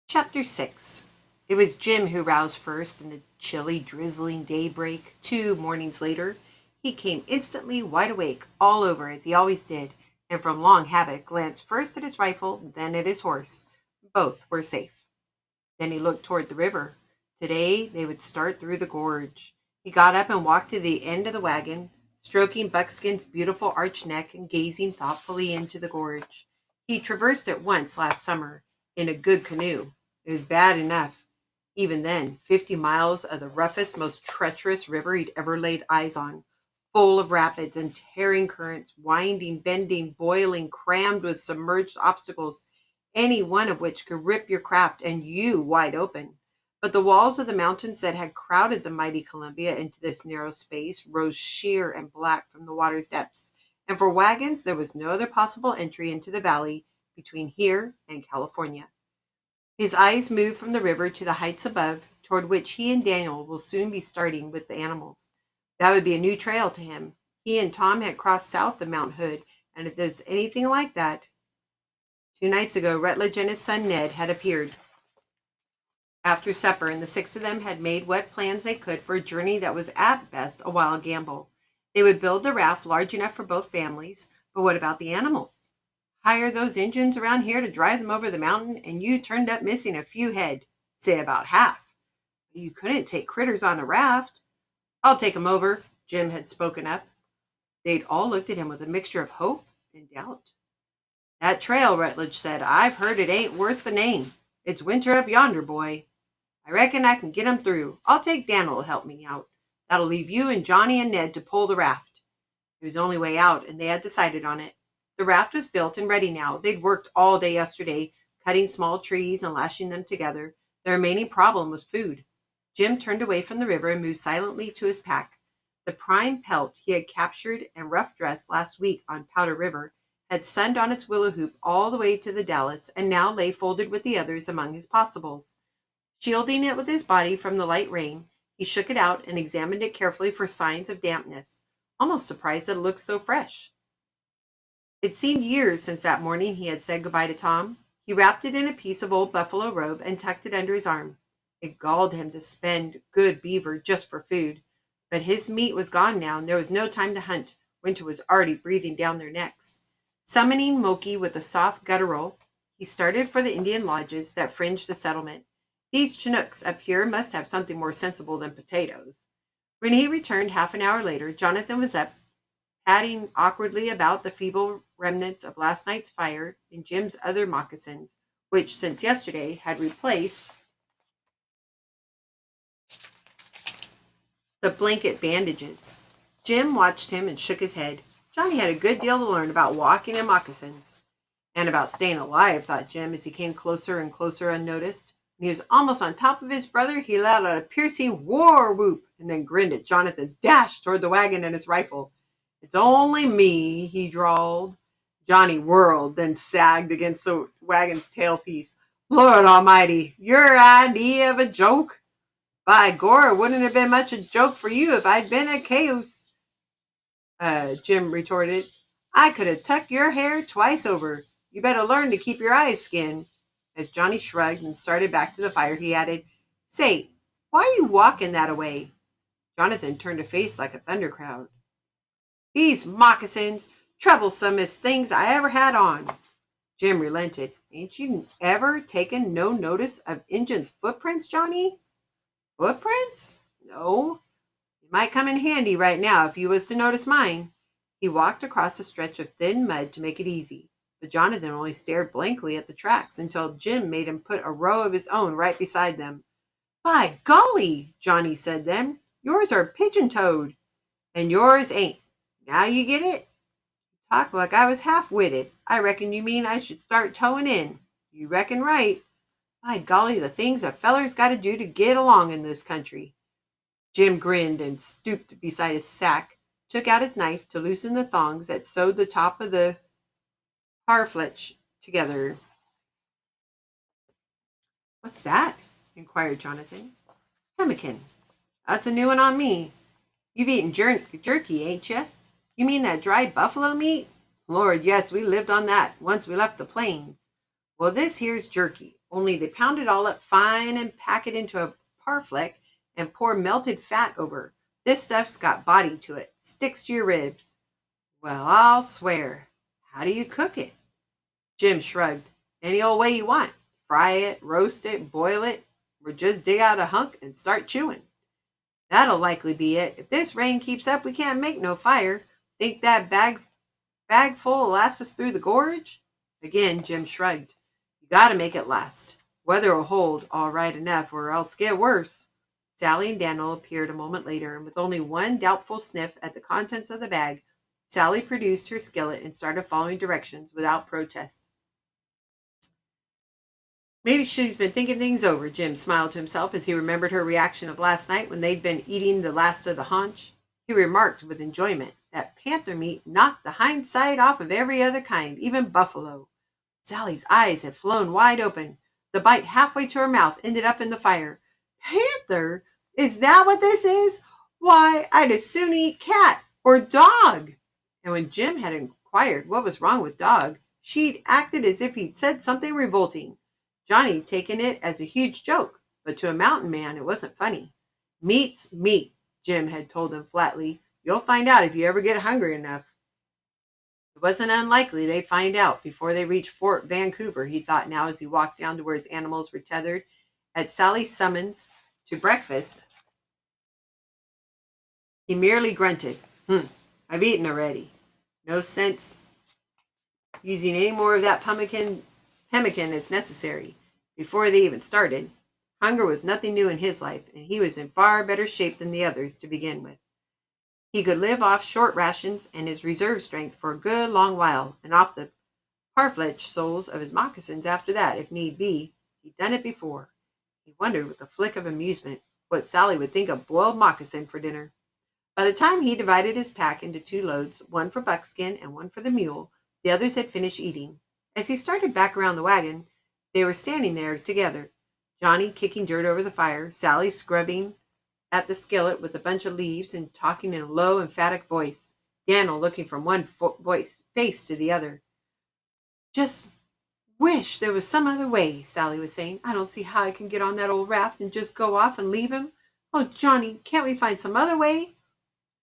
Chapter 6. It was Jim who roused first in the chilly, drizzling daybreak. 2 mornings later, he came instantly wide awake all over as he always did, and from long habit glanced first at his rifle, then at his horse. Both were safe. Then he looked toward the river. Today they would start through the gorge. He got up and walked to the end of the wagon, stroking Buckskin's beautiful arched neck and gazing thoughtfully into the gorge. He traversed it once last summer in a good canoe. It was bad enough. Even then, 50 miles of the roughest, most treacherous river he'd ever laid eyes on, full of rapids and tearing currents, winding, bending, boiling, crammed with submerged obstacles, any one of which could rip your craft and you wide open. But the walls of the mountains that had crowded the mighty Columbia into this narrow space rose sheer and black from the water's depths, and for wagons there was no other possible entry into the valley between here and California. His eyes moved from the river to the heights above, toward which he and Daniel will soon be starting with the animals. That would be a new trail to him. He and Tom had crossed south of Mount Hood, and if there's anything like that, 2 nights ago Rutledge and his son Ned had appeared after supper, and the six of them had made what plans they could for a journey that was at best a wild gamble. They would build the raft large enough for both families, but what about the animals? Hire those Injuns around here to drive them over the mountain, and you turned up missing a few head, say about half. But you couldn't take critters on a raft. I'll take 'em over, Jim had spoken up. They'd all looked at him with a mixture of hope and doubt. That trail, Rutledge said, I've heard it ain't worth the name. It's winter up yonder, boy. I reckon I can get 'em through. I'll take Dan'l to help me out. That'll leave you and Johnny and Ned to pull the raft. It was the only way out, and they had decided on it. The raft was built and ready now. They'd worked all day yesterday, cutting small trees and lashing them together. The remaining problem was food. Jim turned away from the river and moved silently to his pack. The prime pelt he had captured and rough dressed last week on Powder River had sunned on its willow hoop all the way to the Dalles, and now lay folded with the others among his possibles. Shielding it with his body from the light rain, he shook it out and examined it carefully for signs of dampness, almost surprised that it looked so fresh. It seemed years since that morning he had said goodbye to Tom. He wrapped it in a piece of old buffalo robe and tucked it under his arm. It galled him to spend good beaver just for food, but his meat was gone now, and there was no time to hunt. Winter was already breathing down their necks. Summoning Moki with a soft guttural, he started for the Indian lodges that fringed the settlement. These Chinooks up here must have something more sensible than potatoes. When he returned half an hour later, Jonathan was up, padding awkwardly about the feeble remnants of last night's fire in Jim's other moccasins, which since yesterday had replaced the blanket bandages. Jim watched him and shook his head. Johnny had a good deal to learn about walking in moccasins. And about staying alive, thought Jim as he came closer and closer unnoticed. When he was almost on top of his brother, he let out a piercing war whoop and then grinned at Jonathan's dash toward the wagon and his rifle. It's only me, he drawled. Johnny whirled, then sagged against the wagon's tailpiece. Lord almighty, your idea of a joke? By Gor, it wouldn't have been much a joke for you if I'd been a cayuse, Jim retorted. I could have tucked your hair twice over. You better learn to keep your eyes skinned. As Johnny shrugged and started back to the fire, he added, Say, why are you walking that away? Jonathan turned a face like a thundercloud. These moccasins, troublesomest things I ever had on. Jim relented. Ain't you ever taken no notice of Injun's footprints, Johnny? Footprints? No. It might come in handy right now if you was to notice mine. He walked across a stretch of thin mud to make it easy, but Jonathan only stared blankly at the tracks until Jim made him put a row of his own right beside them. By golly, Johnny said then, yours are pigeon-toed, and yours ain't. Now you get it? Talk like I was half-witted. I reckon you mean I should start toeing in. You reckon right. By golly, the things a feller's got to do to get along in this country. Jim grinned and stooped beside his sack, took out his knife to loosen the thongs that sewed the top of the parfleche together. What's that? Inquired Jonathan. Pemmican. That's a new one on me. You've eaten jerky, ain't you? You mean that dried buffalo meat? Lord, yes, we lived on that once we left the plains. Well, this here's jerky, only they pound it all up fine and pack it into a parfleck and pour melted fat over. This stuff's got body to it, sticks to your ribs. Well, I'll swear. How do you cook it? Jim shrugged. Any old way you want. Fry it, roast it, boil it, or just dig out a hunk and start chewing. That'll likely be it. If this rain keeps up, we can't make no fire. Think that bag full will last us through the gorge? Again, Jim shrugged. You gotta make it last. Weather'll hold all right enough, or else get worse. Sally and Daniel appeared a moment later, and with only one doubtful sniff at the contents of the bag, Sally produced her skillet and started following directions without protest. Maybe she's been thinking things over, Jim smiled to himself as he remembered her reaction of last night when they'd been eating the last of the haunch. He remarked with enjoyment that panther meat knocked the hind side off of every other kind, even buffalo. Sally's eyes had flown wide open. The bite halfway to her mouth ended up in the fire. Panther? Is that what this is? Why, I'd as soon eat cat or dog. And when Jim had inquired what was wrong with dog, she'd acted as if he'd said something revolting. Johnny'd taken it as a huge joke, but to a mountain man it wasn't funny. Meat's meat, Jim had told them flatly. You'll find out if you ever get hungry enough. It wasn't unlikely they'd find out before they reached Fort Vancouver, he thought now as he walked down to where his animals were tethered. At Sally's summons to breakfast, he merely grunted. I've eaten already. No sense using any more of that pemmican as necessary. Before they even started, hunger was nothing new in his life, and he was in far better shape than the others to begin with. He could live off short rations and his reserve strength for a good long while, and off the parfleche soles of his moccasins after that, if need be. He'd done it before. He wondered with a flick of amusement what Sally would think of boiled moccasin for dinner. By the time he divided his pack into two loads, one for Buckskin and one for the mule, the others had finished eating. As he started back around the wagon, they were standing there together, Johnny kicking dirt over the fire, Sally scrubbing at the skillet with a bunch of leaves and talking in a low, emphatic voice, Daniel looking from one face to the other. Just wish there was some other way, Sally was saying. I don't see how I can get on that old raft and just go off and leave him. Oh, Johnny, can't we find some other way?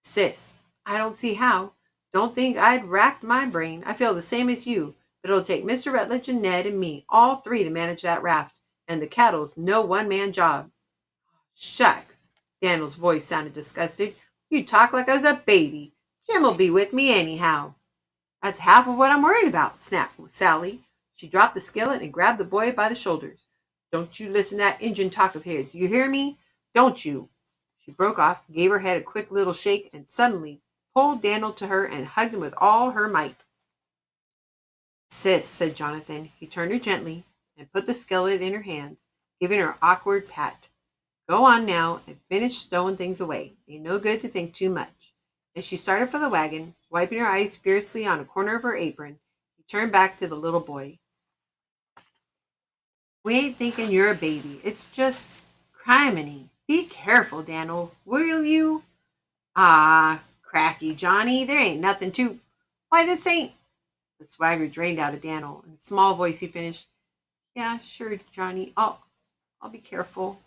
Sis, I don't see how. Don't think I'd racked my brain. I feel the same as you, but it'll take Mr. Rutledge and Ned and me, all three, to manage that raft, and the cattle's no one-man job. Shucks. Daniel's voice sounded disgusted. You talk like I was a baby. Jim'll be with me anyhow. That's half of what I'm worried about, snapped Sally. She dropped the skillet and grabbed the boy by the shoulders. Don't you listen to that Injun talk of his. You hear me? Don't you? She broke off, gave her head a quick little shake, and suddenly pulled Daniel to her and hugged him with all her might. Sis, said Jonathan. He turned her gently and put the skillet in her hands, giving her an awkward pat. Go on now and finish stowing things away. Ain't no good to think too much. As she started for the wagon, wiping her eyes fiercely on a corner of her apron, he turned back to the little boy. We ain't thinking you're a baby. It's just criminy. Be careful, Daniel. Will you? Ah, cracky, Johnny. There ain't nothing to... Why, this ain't... The swagger drained out of Daniel. In a small voice, he finished. Yeah, sure, Johnny. I'll be careful.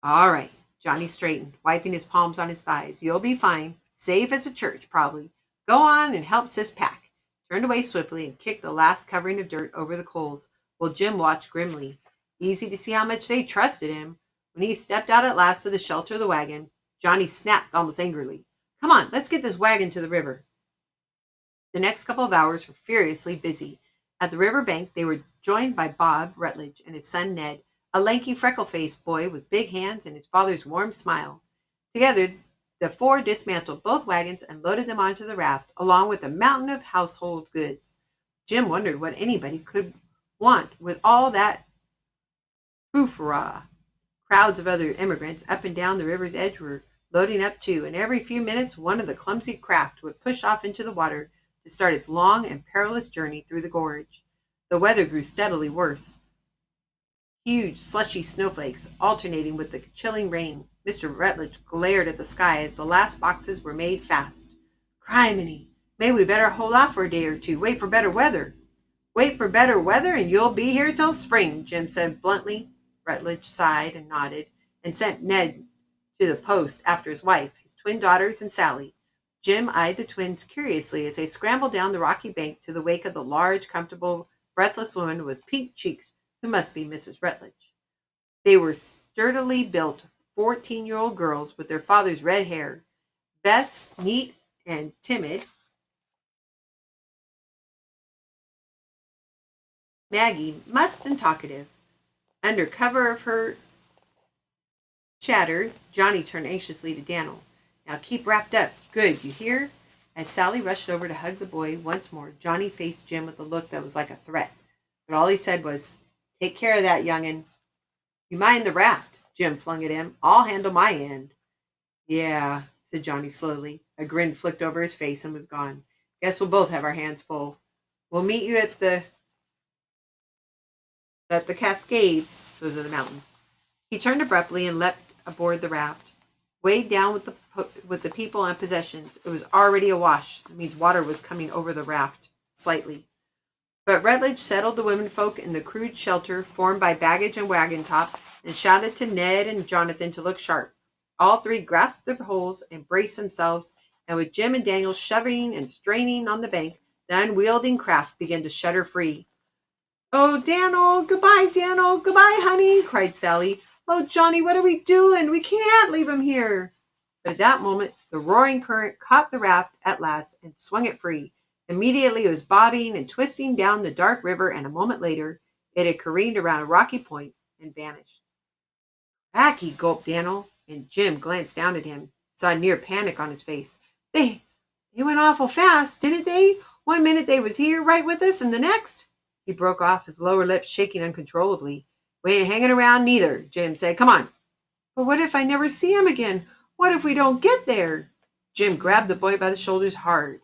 All right. Johnny straightened, wiping his palms on his thighs. You'll be fine. Safe as a church, probably. Go on and help Sis pack. Turned away swiftly and kicked the last covering of dirt over the coals, while Jim watched grimly. Easy to see how much they trusted him. When he stepped out at last to the shelter of the wagon, Johnny snapped almost angrily. Come on, let's get this wagon to the river. The next couple of hours were furiously busy. At the river bank, they were joined by Bob Rutledge and his son Ned, a lanky, freckle-faced boy with big hands and his father's warm smile. Together, the four dismantled both wagons and loaded them onto the raft, along with a mountain of household goods. Jim wondered what anybody could want with all that frou-frou. Crowds of other immigrants up and down the river's edge were loading up too, and every few minutes one of the clumsy craft would push off into the water to start its long and perilous journey through the gorge. The weather grew steadily worse. Huge, slushy snowflakes alternating with the chilling rain. Mr. Rutledge glared at the sky as the last boxes were made fast. Criminy! Maybe we better hold off for a day or two, wait for better weather. Wait for better weather and you'll be here till spring, Jim said bluntly. Rutledge sighed and nodded and sent Ned to the post after his wife, his twin daughters, and Sally. Jim eyed the twins curiously as they scrambled down the rocky bank to the wake of the large, comfortable, breathless woman with pink cheeks who must be Mrs. Rutledge. They were sturdily built 14-year-old girls with their father's red hair. Bess, neat and timid, Maggie, mussed and talkative. Under cover of her chatter, Johnny turned anxiously to Daniel. Now keep wrapped up. Good, you hear? As Sally rushed over to hug the boy once more, Johnny faced Jim with a look that was like a threat. But all he said was, take care of that, young'un. You mind the raft? Jim flung at him. I'll handle my end. Yeah, said Johnny slowly. A grin flicked over his face and was gone. Guess we'll both have our hands full. We'll meet you at the Cascades. Those are the mountains. He turned abruptly and leapt aboard the raft. Weighed down with the people and possessions, it was already awash. It means water was coming over the raft, slightly. But Rutledge settled the womenfolk in the crude shelter formed by baggage and wagon top and shouted to Ned and Jonathan to look sharp. All three grasped their poles and braced themselves, and with Jim and Daniel shoving and straining on the bank, the unwielding craft began to shudder free. Oh, Daniel, goodbye, honey, cried Sally. Oh, Johnny, what are we doing? We can't leave him here. But at that moment, the roaring current caught the raft at last and swung it free. Immediately, it was bobbing and twisting down the dark river, and a moment later, it had careened around a rocky point and vanished. Cracky, gulped Daniel, and Jim glanced down at him, saw near panic on his face. They went awful fast, didn't they? One minute they was here, right with us, and the next. He broke off, his lower lip shaking uncontrollably. We ain't hanging around neither, Jim said. Come on. But what if I never see him again? What if we don't get there? Jim grabbed the boy by the shoulders hard.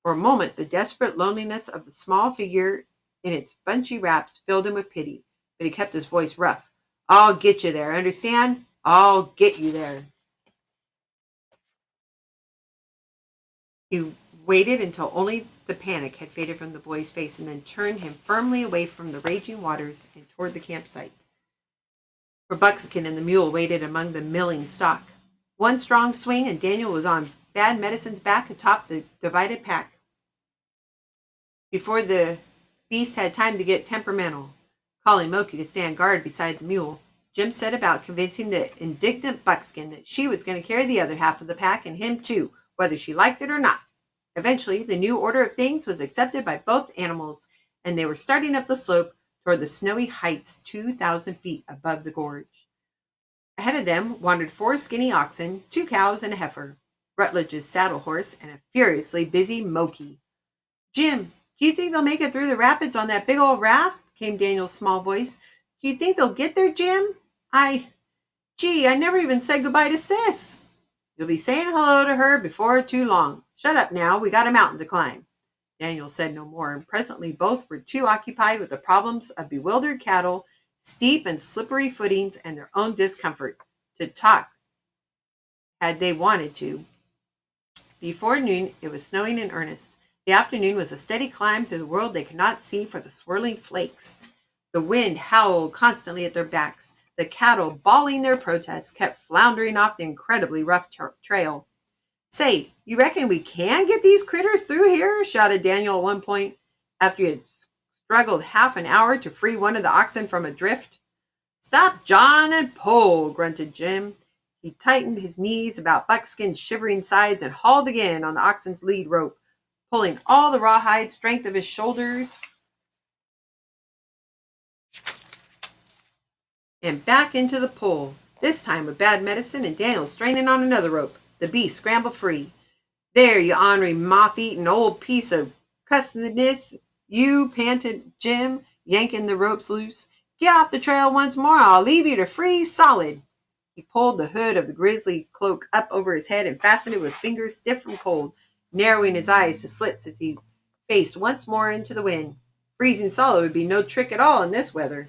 For a moment, the desperate loneliness of the small figure in its bunchy wraps filled him with pity, but he kept his voice rough. I'll get you there, understand? I'll get you there. He waited until only the panic had faded from the boy's face and then turned him firmly away from the raging waters and toward the campsite, where Buckskin and the mule waited among the milling stock. One strong swing and Daniel was on Bad Medicine's back atop the divided pack before the beast had time to get temperamental. Calling Moki to stand guard beside the mule, Jim set about convincing the indignant Buckskin that she was going to carry the other half of the pack and him too, whether she liked it or not. Eventually, the new order of things was accepted by both animals, and they were starting up the slope toward the snowy heights 2,000 feet above the gorge. Ahead of them wandered 4 skinny oxen, 2 cows, and a heifer, Rutledge's saddle horse, and a furiously busy Moki. Jim, do you think they'll make it through the rapids on that big old raft? Came Daniel's small voice. Do you think they'll get there, Jim? I never even said goodbye to Sis. You'll be saying hello to her before too long. Shut up now, we got a mountain to climb. Daniel said no more, and presently both were too occupied with the problems of bewildered cattle, steep and slippery footings, and their own discomfort to talk had they wanted to. Before noon, it was snowing in earnest. The afternoon was a steady climb through the world they could not see for the swirling flakes. The wind howled constantly at their backs. The cattle, bawling their protests, kept floundering off the incredibly rough trail. Say, you reckon we can get these critters through here? Shouted Daniel at one point, after he had struggled half an hour to free one of the oxen from a drift. Stop, John, and pull, grunted Jim. He tightened his knees about Buckskin's shivering sides and hauled again on the oxen's lead rope, pulling all the rawhide strength of his shoulders and back into the pull, this time with Bad Medicine and Daniel straining on another rope. The beast scrambled free. There, you ornery, moth-eaten old piece of cussedness, you, panted Jim, yanking the ropes loose. Get off the trail once more, I'll leave you to freeze solid. He pulled the hood of the grizzly cloak up over his head and fastened it with fingers stiff from cold, narrowing his eyes to slits as he faced once more into the wind. Freezing solid would be no trick at all in this weather.